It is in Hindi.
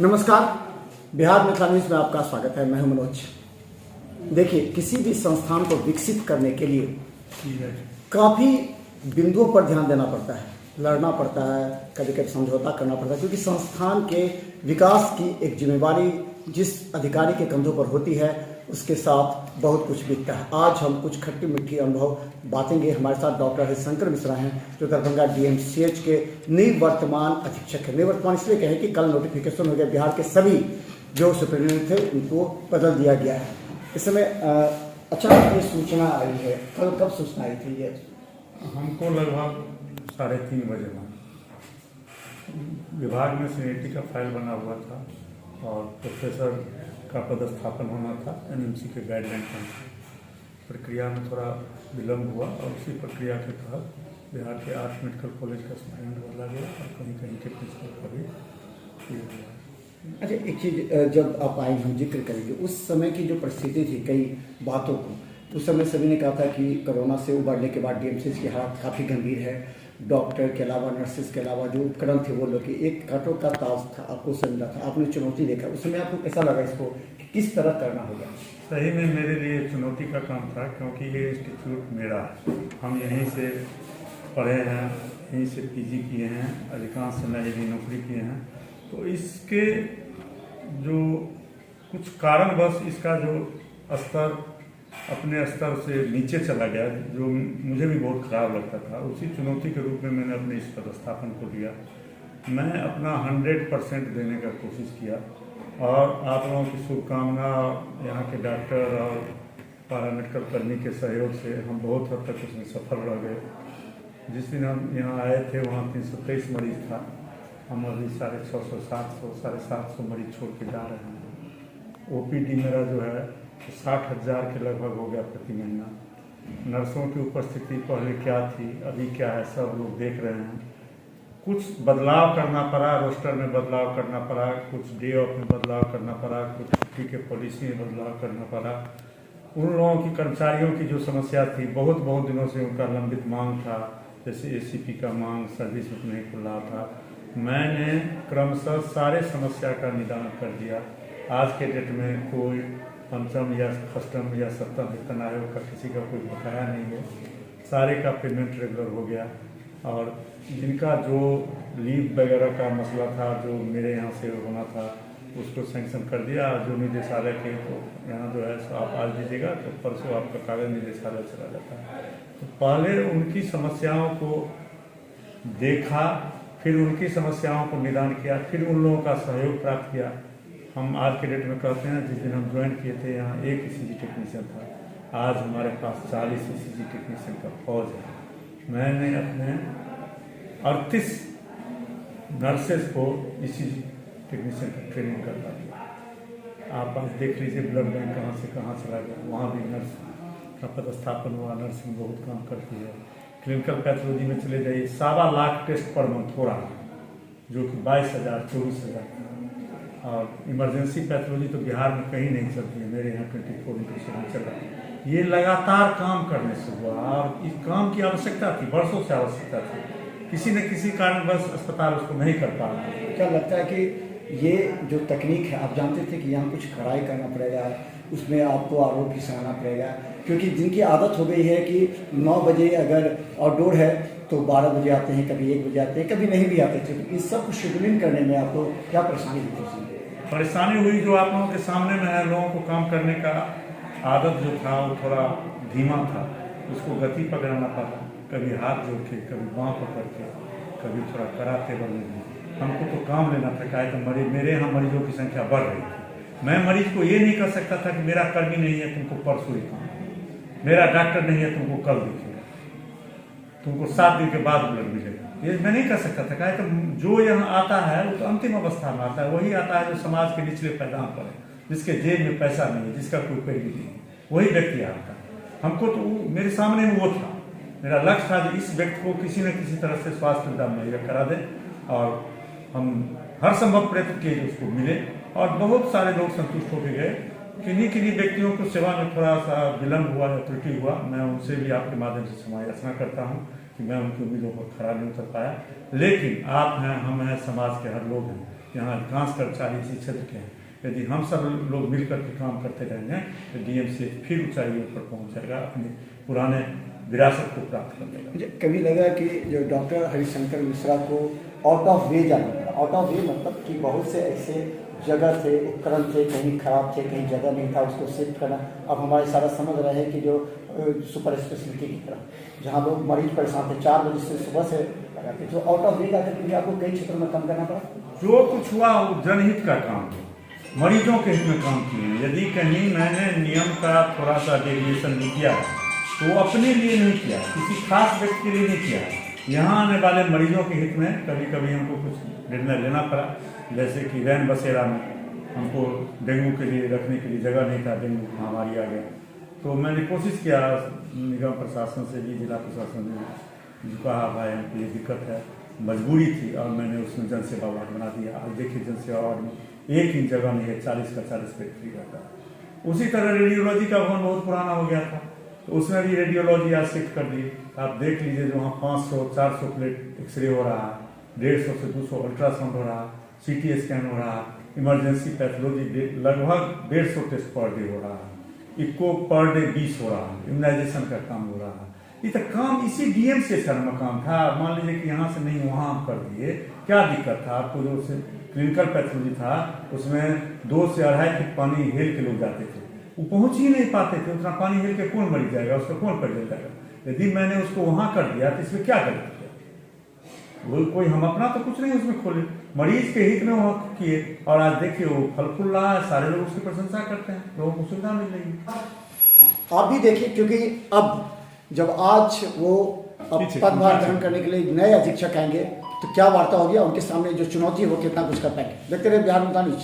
नमस्कार, बिहार मिथिला न्यूज में आपका स्वागत है। मैं हूं मनोज। देखिए, किसी भी संस्थान को विकसित करने के लिए काफ़ी बिंदुओं पर ध्यान देना पड़ता है, लड़ना पड़ता है, कभी कभी समझौता करना पड़ता है, क्योंकि संस्थान के विकास की एक जिम्मेवारी जिस अधिकारी के कंधों पर होती है उसके साथ बहुत कुछ बीतता है। आज हम कुछ खट्टी मीठी अनुभव बातेंगे। हमारे साथ डॉक्टर हरिशंकर मिश्रा हैं, जो दरभंगा डीएमसीएच के निवर्तमान अधीक्षक है। निवर्तमान इसलिए कहें कि कल नोटिफिकेशन हो गया, बिहार के सभी जो सुपरिटेंडेंट थे उनको बदल दिया गया है। इस समय अचानक ये सूचना आई है, कब सूचना आई थी? ये हमको लगभग 3:30 बजे में विभाग में सीनियरिटी का फाइल बना हुआ था और प्रोफेसर का पदस्थापन होना था एनएमसी के गाइडलाइन का। प्रक्रिया में थोड़ा विलम्ब हुआ और उसी प्रक्रिया के तहत बिहार के 8 मेडिकल कॉलेज का स्नाइन बदला गया और कहीं कहीं के प्रिंसिपल का भी किया गया। अच्छा, एक चीज़ जब आप आए हम जिक्र करेंगे उस समय की जो परिस्थिति थी, कई बातों को उस समय सभी ने कहा था कि कोरोना से उबरने के बाद डीएमसीएच की हालत काफ़ी गंभीर है। डॉक्टर के अलावा, नर्सेज के अलावा जो उपकरण थे वो लोग, एक कांटों का ताज था, आपको समझा था, आपने चुनौती देखा। उस समय आपको कैसा लगा इसको किस तरह करना होगा? सही में मेरे लिए चुनौती का काम था, क्योंकि ये इंस्टीट्यूट मेरा है। हम यहीं से पढ़े हैं, यहीं से पीजी किए हैं, अधिकांश समय यही नौकरी किए हैं। तो इसके जो कुछ कारणवश इसका जो स्तर अपने स्तर से नीचे चला गया, जो मुझे भी बहुत खराब लगता था, उसी चुनौती के रूप में मैंने अपने इस पदस्थापन को लिया। मैं अपना 100% देने का कोशिश किया और आप लोगों की शुभकामना, यहाँ के डॉक्टर और पैरामेडिकल कर्मी के सहयोग से हम बहुत हद तक उसमें सफल रह गए। जिस दिन हम यहाँ आए थे वहाँ 323 मरीज था। हम अभी 650, 700 मरीज छोड़ के जा रहे हैं। ओपीडी मेरा जो है 60,000 के लगभग हो गया प्रति महीना। नर्सों की उपस्थिति पहले क्या थी, अभी क्या है, सब लोग देख रहे हैं। कुछ बदलाव करना पड़ा, रोस्टर में बदलाव करना पड़ा, कुछ डे ऑफ में बदलाव करना पड़ा, कुछ छुट्टी के पॉलिसी में बदलाव करना पड़ा। उन लोगों की, कर्मचारियों की जो समस्या थी, बहुत दिनों से उनका लंबित मांग था, जैसे एसीपी का मांग, सर्विस बुक नहीं खुल रहा था। मैंने क्रमशः सारे समस्या का निदान कर दिया। आज के डेट में कोई पंचम या षष्ठम या सप्तम वेतन आयोग का किसी का कोई बकाया नहीं है। सारे का पेमेंट रेगुलर हो गया और जिनका जो लीव वगैरह का मसला था, जो मेरे यहाँ से होना था, उसको सैंक्शन कर दिया। जो निदेशालय के तो यहाँ जो है आप आज दीजिएगा तो परसों आपका कागज निदेशालय चला जाता है। तो पहले उनकी समस्याओं को देखा, फिर उनकी समस्याओं को निदान किया, फिर उन लोगों का सहयोग प्राप्त किया। हम आज के डेट में कहते हैं, जिस दिन हम ज्वाइन किए थे यहाँ एक ईसीजी टेक्नीशियन था, आज हमारे पास 40 ईसीजी टेक्नीशियन का फौज है। मैंने अपने 38 नर्सेज को ईसीजी टेक्नीशियन का ट्रेनिंग करवा दिया। आप आज देख लीजिए ब्लड बैंक कहाँ से कहाँ चला गया, वहाँ भी नर्स का पदस्थापन हुआ। नर्सिंग बहुत काम करती है। क्लिनिकल पैथोलॉजी में चले जाइए, 1.25 लाख टेस्ट पर मंथ हो रहा है, जो कि 22,000 24,000 और इमरजेंसी पैथोलॉजी तो बिहार में कहीं नहीं चलती है। मेरे यहाँ 24/7 चल रहा है। ये लगातार काम करने से हुआ और इस काम की आवश्यकता थी, वर्षों से आवश्यकता थी। किसी न किसी कारणवश अस्पताल उसको नहीं कर पा रहा। क्या लगता है कि ये जो तकनीक है, आप जानते थे कि यहाँ कुछ कड़ाई करना पड़ेगा, उसमें आपको आरोप भी सहना पड़ेगा, क्योंकि जिनकी आदत हो गई है कि 9 बजे अगर आउटडोर है तो 12 बजे आते हैं, कभी 1 बजे आते हैं, कभी नहीं भी आते थे। तो इस सब को शेड्यूलिंग करने में आपको क्या परेशानी हुई थी? परेशानी हुई जो आप लोगों के सामने में है। लोगों को काम करने का आदत जो था वो थोड़ा धीमा था, उसको गति पकड़ना पड़ा। कभी हाथ जोड़ के, कभी बाँह पकड़ के, कभी थोड़ा कराते बने। हमको तो काम लेना था। क्या है तो मेरे यहाँ मरीजों की संख्या बढ़ रही थी। मैं मरीज को ये नहीं कर सकता था कि मेरा कर्मी नहीं है तुमको परसों ही काम, मेरा डॉक्टर नहीं है तुमको कल दिखेगा, तुमको 7 दिन के बाद ब्लड मिलेगा। ये मैं नहीं कर सकता था। क्या तो जो यहाँ आता है वो तो अंतिम अवस्था में आता है। वही आता है जो समाज के निचले पैदान पर है, जिसके जेब में पैसा नहीं है, जिसका कोई पैरवी नहीं है, वही व्यक्ति आता है। हमको तो मेरे सामने में वो था। मेरा लक्ष्य था कि इस व्यक्ति को किसी न किसी तरह से स्वास्थ्य सुविधा मुहैया करा दें और हम हर संभव प्रयत्न किए कि उसको मिले और बहुत सारे लोग संतुष्ट होकर गए। किन्हीं व्यक्तियों को सेवा में थोड़ा सा विलम्ब हुआ या त्रुटि हुआ, मैं उनसे भी आपके माध्यम से क्षमा याचना करता हूँ कि मैं उनकी उम्मीदों पर खरा नहीं उतर पाया। लेकिन आप हैं, हम हैं, समाज के हर लोग हैं, यहाँ अधिकांश कर्मचारी इसी क्षेत्र के हैं। यदि हम सब लोग मिलकर के काम करते रहेंगे तो डीएमसीएच फिर ऊंचाइयों पर पहुंच जाएगा, अपने पुराने विरासत को प्राप्त कर लेगा। मुझे कभी लगा कि जो डॉक्टर हरिशंकर मिश्रा को आउट ऑफ वे जाना पड़ा। आउट ऑफ वे मतलब कि बहुत से ऐसे जगह थे, उपकरण थे, कहीं खराब थे, कहीं जगह नहीं था, उसको शिफ्ट करना। अब हमारे सारा समझ रहे हैं कि जो सुपर स्पेशलिटी की तरह जहाँ लोग मरीज परेशान थे 4 बजे से सुबह से लगाते, जो आउट ऑफ वे जाकर के भी आपको कई क्षेत्रों में काम करना पड़ा। जो कुछ हुआ वो जनहित का काम है, मरीजों के हित में काम किए हैं। यदि कहीं मैंने नियम का थोड़ा सा डेविएशन भी किया तो वो अपने लिए नहीं किया, किसी खास व्यक्ति के लिए नहीं किया। यहाँ आने वाले मरीजों के हित में कभी कभी हमको कुछ निर्णय लेना पड़ा, जैसे कि रैन बसेरा में हमको डेंगू के लिए रखने के लिए जगह नहीं था, डेंगू महामारी आ गया। तो मैंने कोशिश किया निगम प्रशासन से भी, जिला प्रशासन ने जो कहा भाई हमको ये दिक्कत है, मजबूरी थी, और मैंने उसमें जनसेवा वार्ड बना दिया। आज देखिए जनसेवा वार्ड में एक ही जगह नहीं है, 40 का 40 बेड फ्री रहता है। उसी तरह रेडियोलॉजी का भवन बहुत पुराना हो गया था, तो उसमें भी रेडियोलॉजी आज शिफ्ट कर दी। आप देख लीजिए जो वहाँ 500-400 प्लेट एक्सरे हो रहा है, 150 से 200 अल्ट्रासाउंड हो रहा है, सीटी स्कैन हो रहा है, इमरजेंसी पैथोलॉजी लगभग 150 टेस्ट पर डे हो रहा है, इको पर डे 20 हो रहा है, इम्यूनाइजेशन का काम हो रहा है। ये तो काम इसी डीएम से सर में काम था। मान लीजिए कि यहाँ से नहीं वहाँ हम कर दिए, क्या दिक्कत था आपको? जो क्लिनिकल पैथोलॉजी था उसमें 2 से 2.5 फीट पानी हेल के लोग जाते थे, वो पहुंच ही नहीं पाते थे। उतना पानी हेल के कौन मर जाएगा, उसका कौन पड़ जाएगा? यदि मैंने उसको वहां कर दिया तो इसमें क्या करें? कोई हम अपना तो कुछ नहीं उसमें खोले, मरीज के हित में वहां किए, और आज देखिए वो फल फूल रहा है, सारे लोग उसकी प्रशंसा करते हैं, लोगों को सुविधा मिल रही है। आप भी देखिए, क्योंकि अब जब आज वो पदभार ग्रहण करने के लिए नए अधीक्षक आएंगे तो क्या वार्ता होगी, उनके सामने जो चुनौती है वो कितना कुछ कर पाएंगे। देखते रहे बिहार मुद्दा न्यूज।